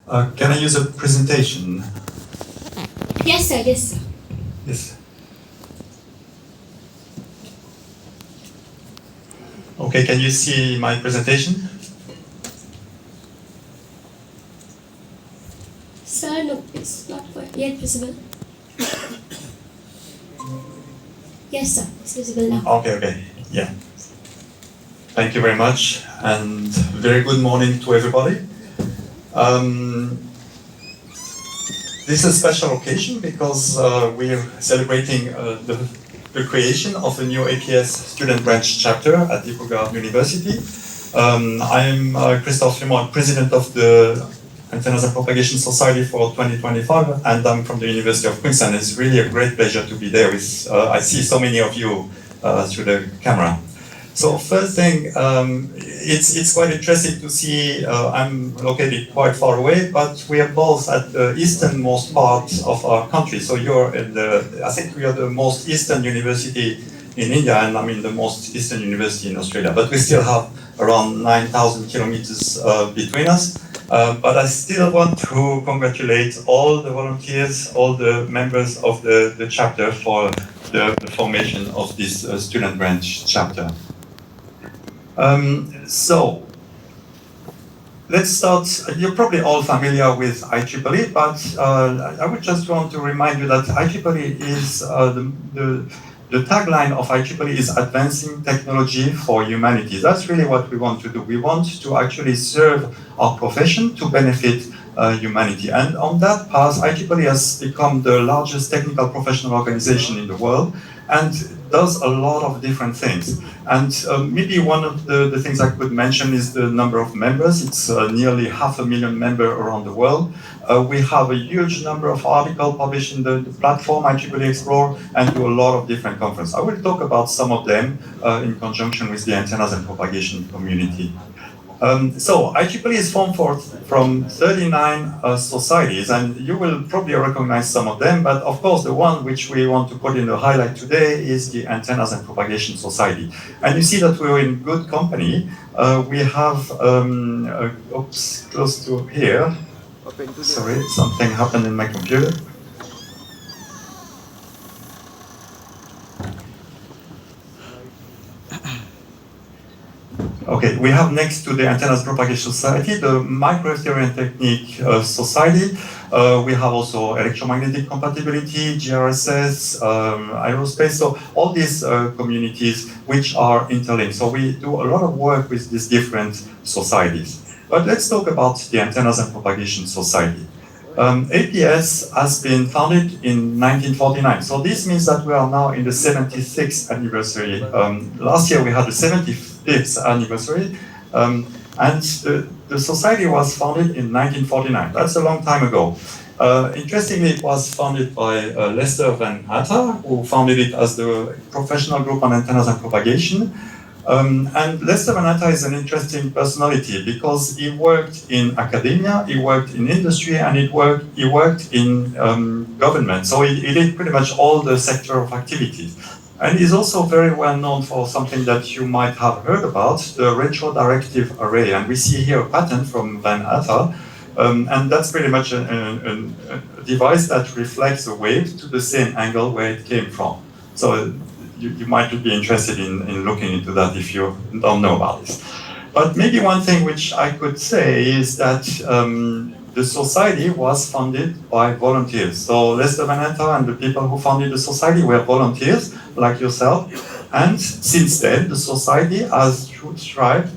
Can I use a presentation? Yes, sir. Yes, sir. Yes. Okay, can you see my presentation? Sir, no, it's not yet visible. Yes, sir. It's visible now. Okay. Yeah. Thank you very much, and very good morning to everybody. This is a special occasion because we're celebrating the creation of a new APS student branch chapter at Dibrugarh University. I'm Christophe, Fumeaux, president of the Antennas and Propagation Society for 2025, and I'm from the University of Queensland. It's really a great pleasure to be there. I see so many of you through the camera. So first thing, it's quite interesting to see, I'm located quite far away, but we are both at the easternmost part of our country. So I think we are the most eastern university in India, and I'm in the most eastern university in Australia. But we still have around 9,000 kilometers between us. But I still want to congratulate all the volunteers, all the members of the chapter for the formation of this student branch chapter. So, let's start. You're probably all familiar with IEEE, but I would just want to remind you that IEEE is the tagline of IEEE is advancing technology for humanity. That's really what we want to do. We want to actually serve our profession to benefit humanity. And on that path, IEEE has become the largest technical professional organization in the world and does a lot of different things. And maybe one of the things I could mention is the number of members. It's nearly 500,000 members around the world. We have a huge number of articles published in the platform IEEE Explore and do a lot of different conferences. I will talk about some of them in conjunction with the antennas and propagation community. So IEEE is formed from 39 societies, and you will probably recognize some of them, but of course the one which we want to put in the highlight today is the Antennas and Propagation Society. And you see that we're in good company. We have, oops, close to here. Sorry, something happened in my computer. Okay, we have next to the Antennas Propagation Society, the Microwave Theory and Technique Society. We have also electromagnetic compatibility, GRSS, aerospace, so all these communities which are interlinked. So we do a lot of work with these different societies. But let's talk about the Antennas and Propagation Society. APS has been founded in 1949. So this means that we are now in the 76th anniversary. Last year we had the 75th anniversary. And the society was founded in 1949. That's a long time ago. Interestingly, it was founded by Lester Van Atta, who founded it as the Professional Group on Antennas and Propagation. And Lester Van Atta is an interesting personality because he worked in academia, he worked in industry, and he worked in government. So he did pretty much all the sector of activities. And he's also very well known for something that you might have heard about, the retrodirective array. And we see here a patent from Van Atta, and that's pretty much a device that reflects a wave to the same angle where it came from. So you might be interested in looking into that if you don't know about this. But maybe one thing which I could say is that the society was funded by volunteers. So Lester Van Atta and the people who founded the society were volunteers, like yourself. And since then, the society has thrived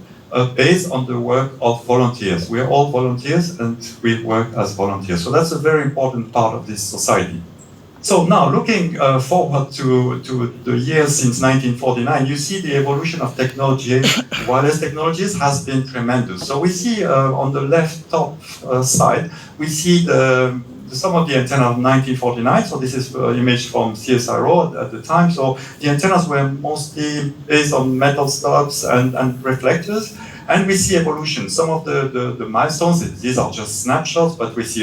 based on the work of volunteers. We are all volunteers and we work as volunteers. So that's a very important part of this society. So now, looking forward to the years since 1949, you see the evolution of technology. Wireless technologies has been tremendous. So we see on the left top side, we see some of the antennas of 1949. So this is an image from CSIRO at the time. So the antennas were mostly based on metal stubs and reflectors. And we see evolution. Some of the milestones, these are just snapshots, but we see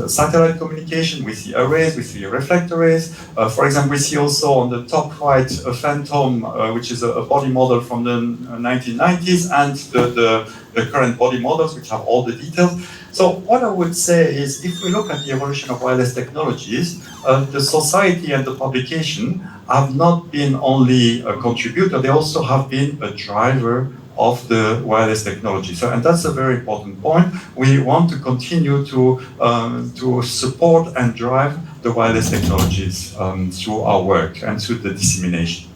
satellite communication, we see arrays, we see reflector arrays. For example, we see also on the top right a phantom, which is a body model from the 1990s, and the current body models, which have all the details. So what I would say is, if we look at the evolution of wireless technologies, the society and the publication have not been only a contributor, they also have been a driver of the wireless technology. So, and that's a very important point. We want to continue to support and drive the wireless technologies through our work and through the dissemination.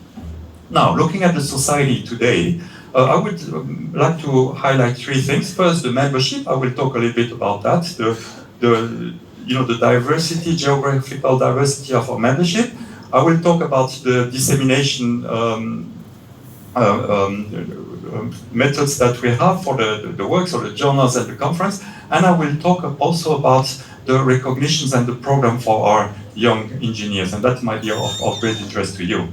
Now, looking at the society today, I would like to highlight three things. First, the membership. I will talk a little bit about that. The diversity, geographical diversity of our membership. I will talk about the dissemination methods that we have for the works, or the journals and the conference. And I will talk also about the recognitions and the program for our young engineers, and that might be of great interest to you.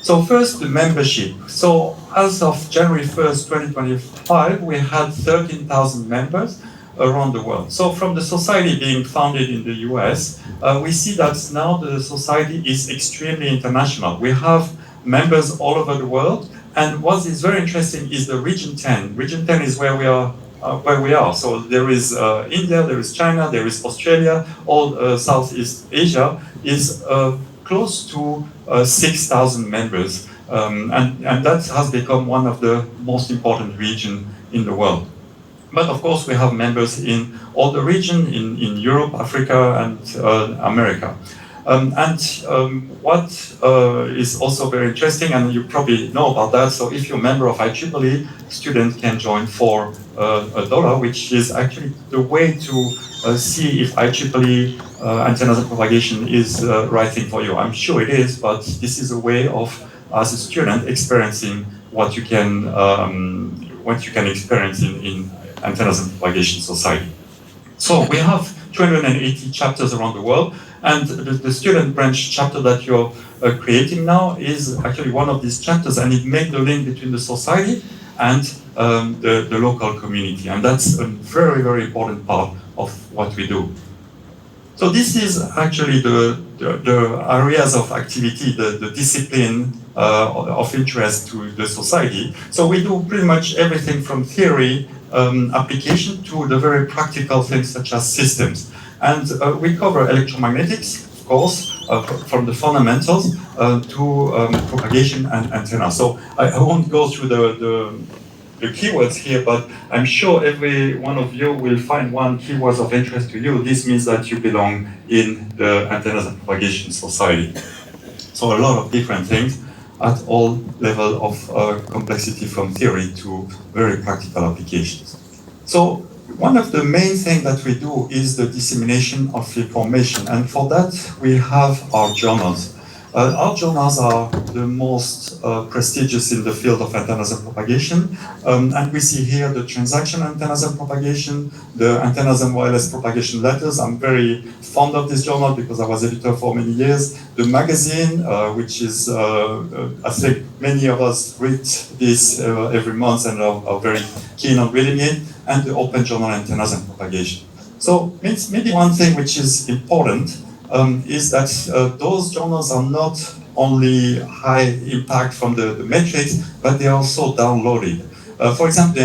So first, the membership. So as of January 1st, 2025, we had 13,000 members around the world. So from the society being founded in the US, we see that now the society is extremely international. We have members all over the world, and what is very interesting is the Region 10. Region 10 is where we are. So there is India, there is China, there is Australia, all Southeast Asia is close to 6,000 members, and that has become one of the most important regions in the world. But of course, we have members in all the region, in Europe, Africa, and America. What is also very interesting, and you probably know about that, so if you're a member of IEEE, students can join for $1, which is actually the way to see if IEEE antennas and propagation is the right thing for you. I'm sure it is, but this is a way of, as a student, experiencing what you can experience in Antennas and Propagation Society. So we have 280 chapters around the world, and the student branch chapter that you're creating now is actually one of these chapters, and it makes the link between the society and the local community, and that's a very, very important part of what we do. So this is actually the areas of activity, the discipline of interest to the society. So we do pretty much everything from theory, application, to the very practical things such as systems. And we cover electromagnetics, of course, from the fundamentals to propagation and antenna. So I won't go through the keywords here, but I'm sure every one of you will find one keyword of interest to you. This means that you belong in the Antennas and Propagation Society. So a lot of different things at all level of complexity, from theory to very practical applications. So one of the main things that we do is the dissemination of information, and for that we have our journals. Our journals are the most prestigious in the field of antennas and propagation, and we see here the transaction antennas and propagation, the antennas and wireless propagation letters. I'm very fond of this journal because I was editor for many years. The magazine, which is, I think many of us read this every month and are very keen on reading it, and the open journal Antennas and Propagation. So maybe one thing which is important is that those journals are not only high impact from the metrics, but they are also downloaded. For example,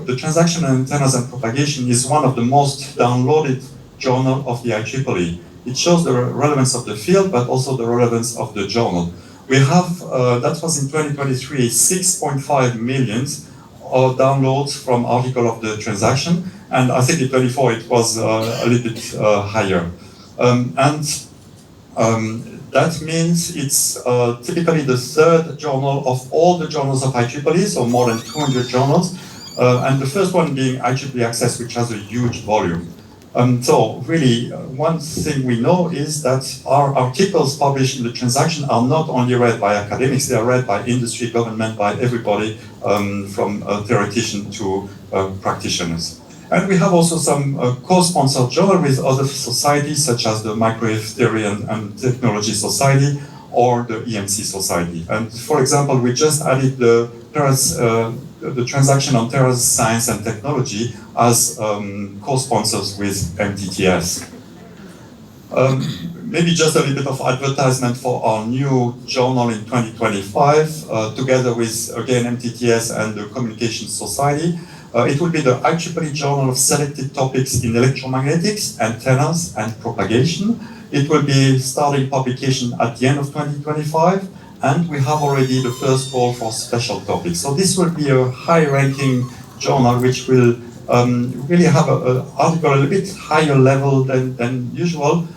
the transaction antennas and propagation is one of the most downloaded journal of the IEEE. It shows the relevance of the field, but also the relevance of the journal. We have, that was in 2023, 6.5 million downloads from article of the transaction, and I think in 2024 it was a little bit higher. That means it's typically the third journal of all the journals of IEEE, so more than 200 journals, and the first one being IEEE Access, which has a huge volume. So really, one thing we know is that our articles published in the transaction are not only read by academics, they are read by industry, government, by everybody, from theoreticians to practitioners. And we have also some co-sponsored journals with other societies, such as the Microwave Theory and Technology Society or the EMC Society. And for example, we just added the transaction on terrace science and technology as co-sponsors with MTTS. Maybe just a little bit of advertisement for our new journal in 2025, together with, again, MTTS and the Communication Society. It will be the IEEE Journal of Selected Topics in Electromagnetics, Antennas, and Propagation. It will be starting publication at the end of 2025, and we have already the first call for special topics. So this will be a high-ranking journal which will really have an article a little bit higher level than usual,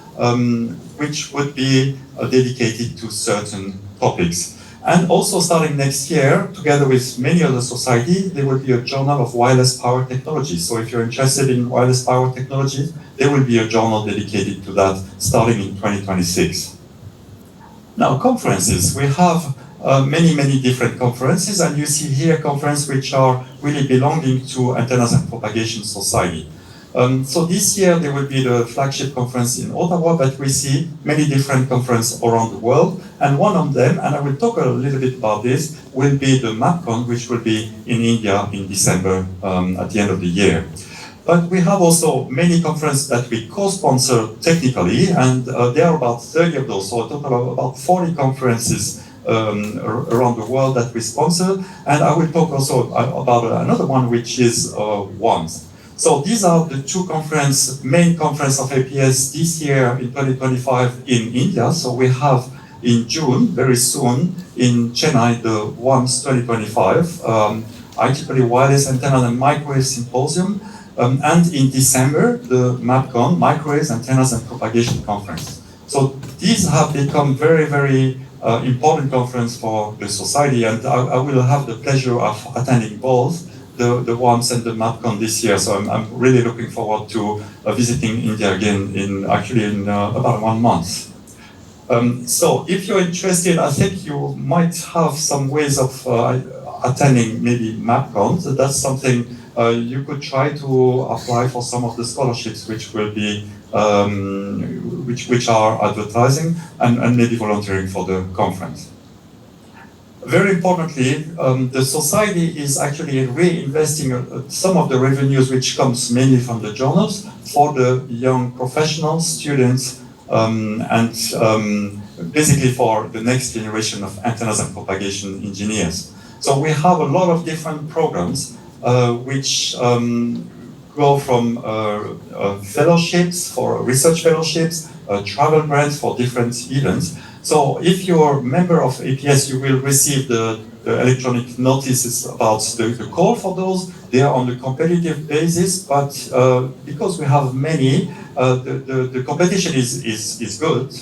which would be dedicated to certain topics. And also starting next year, together with many other societies, there will be a journal of wireless power technology. So if you're interested in wireless power technology, there will be a journal dedicated to that starting in 2026. Now, conferences. We have many different conferences, and you see here conferences which are really belonging to Antennas and Propagation Society. So this year there will be the flagship conference in Ottawa, but we see many different conferences around the world. And one of them, and I will talk a little bit about this, will be the MapCon, which will be in India in December at the end of the year. But we have also many conferences that we co-sponsor technically, and there are about 30 of those, so a total of about 40 conferences around the world that we sponsor. And I will talk also about another one, which is WANS. So these are the two main conference of APS this year in 2025 in India. So we have in June, very soon, in Chennai, the WANS 2025, IEEE Wireless Antenna and Microwave Symposium, and in December, the MapCon, Microwaves, Antennas and Propagation Conference. So these have become very important conference for the society, and I will have the pleasure of attending both the WANS and the MapCon this year. So I'm really looking forward to visiting India again in about 1 month. So if you're interested, I think you might have some ways of attending maybe MapCon. So that's something you could try to apply for some of the scholarships which will be which are advertising and maybe volunteering for the conference. Very importantly, the society is actually reinvesting some of the revenues which comes mainly from the journals for the young professionals, students, and basically for the next generation of antennas and propagation engineers. So we have a lot of different programs which go from fellowships for research fellowships, travel grants for different events. So if you're a member of APS, you will receive the electronic notices about the call for those. They are on a competitive basis, but because we have many, the competition is good,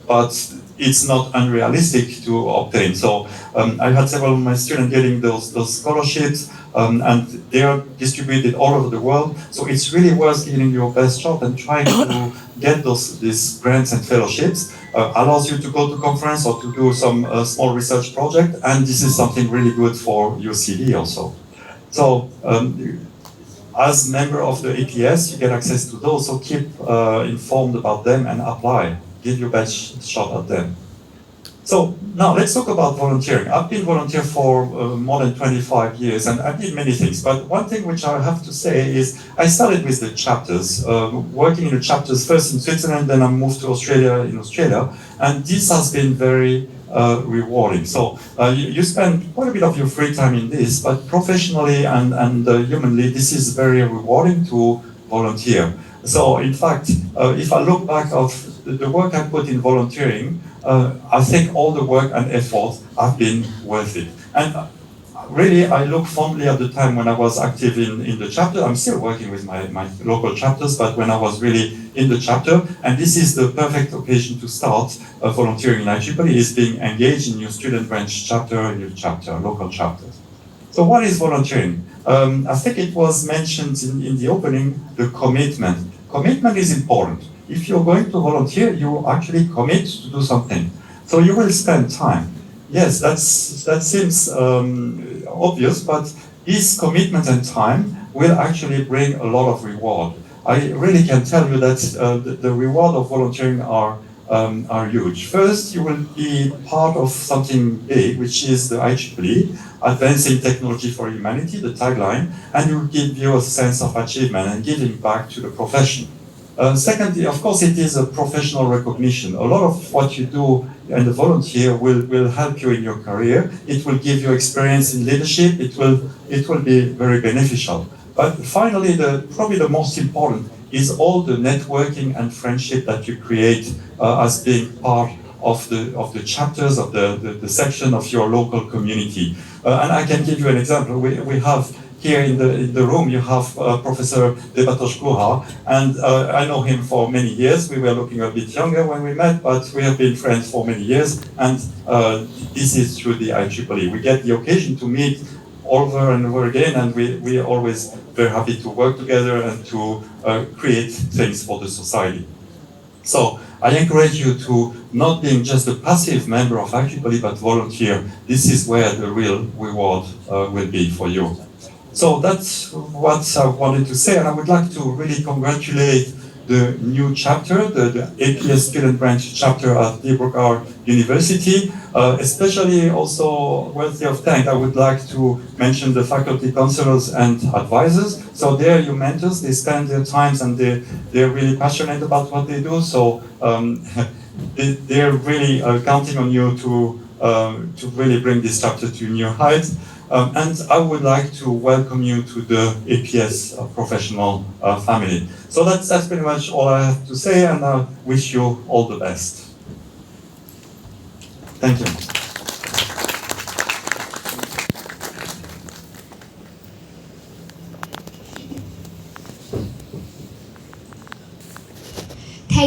but it's not unrealistic to obtain. So I had several of my students getting those scholarships, and they are distributed all over the world. So it's really worth giving your best shot and trying to get these grants and fellowships. Allows you to go to conference or to do some small research project, and this is something really good for UCD also. So as member of the APS, you get access to those, so keep informed about them and apply. Give your best shot at them. So now let's talk about volunteering. I've been volunteer for more than 25 years, and I did many things. But one thing which I have to say is I started with the chapters, working in the chapters first in Switzerland, then I moved to Australia, and this has been very rewarding. So you spend quite a bit of your free time in this, but professionally and humanly, this is very rewarding to volunteer. So in fact, if I look back of the work I put in volunteering, I think all the work and effort have been worth it. And really, I look fondly at the time when I was active in the chapter. I'm still working with my local chapters, but when I was really in the chapter, and this is the perfect occasion to start volunteering in IEEE, is being engaged in your student branch chapter and your chapter, local chapters. So what is volunteering? I think it was mentioned in the opening, the commitment. Commitment is important. If you're going to volunteer, you actually commit to do something. So you will spend time. Yes, that seems obvious, but this commitment and time will actually bring a lot of reward. I really can tell you that the reward of volunteering are huge. First, you will be part of something big, which is the IEEE, Advancing Technology for Humanity, the tagline, and it will give you a sense of achievement and giving back to the profession. Secondly, of course, it is a professional recognition. A lot of what you do and the volunteer will help you in your career. It will give you experience in leadership. It will be very beneficial. But finally, probably the most important is all the networking and friendship that you create as being part of the chapters of the section of your local community. And I can give you an example. We have here in the room, you have Professor Dibrugarh, and I know him for many years. We were looking a bit younger when we met, but we have been friends for many years, and this is through the IEEE. We get the occasion to meet over and over again, and we are always very happy to work together and to create things for the society. So I encourage you to not being just a passive member of IEEE, but volunteer. This is where the real reward will be for you. So that's what I wanted to say, and I would like to really congratulate the new chapter, the APS Student Branch chapter at Dibrugarh University, especially also worthy of thanks. I would like to mention the faculty counselors and advisors. So they're your mentors, they spend their times and they're really passionate about what they do. So they're really counting on you to really bring this chapter to new heights. And I would like to welcome you to the APS professional family. So that's pretty much all I have to say, and I wish you all the best. Thank you.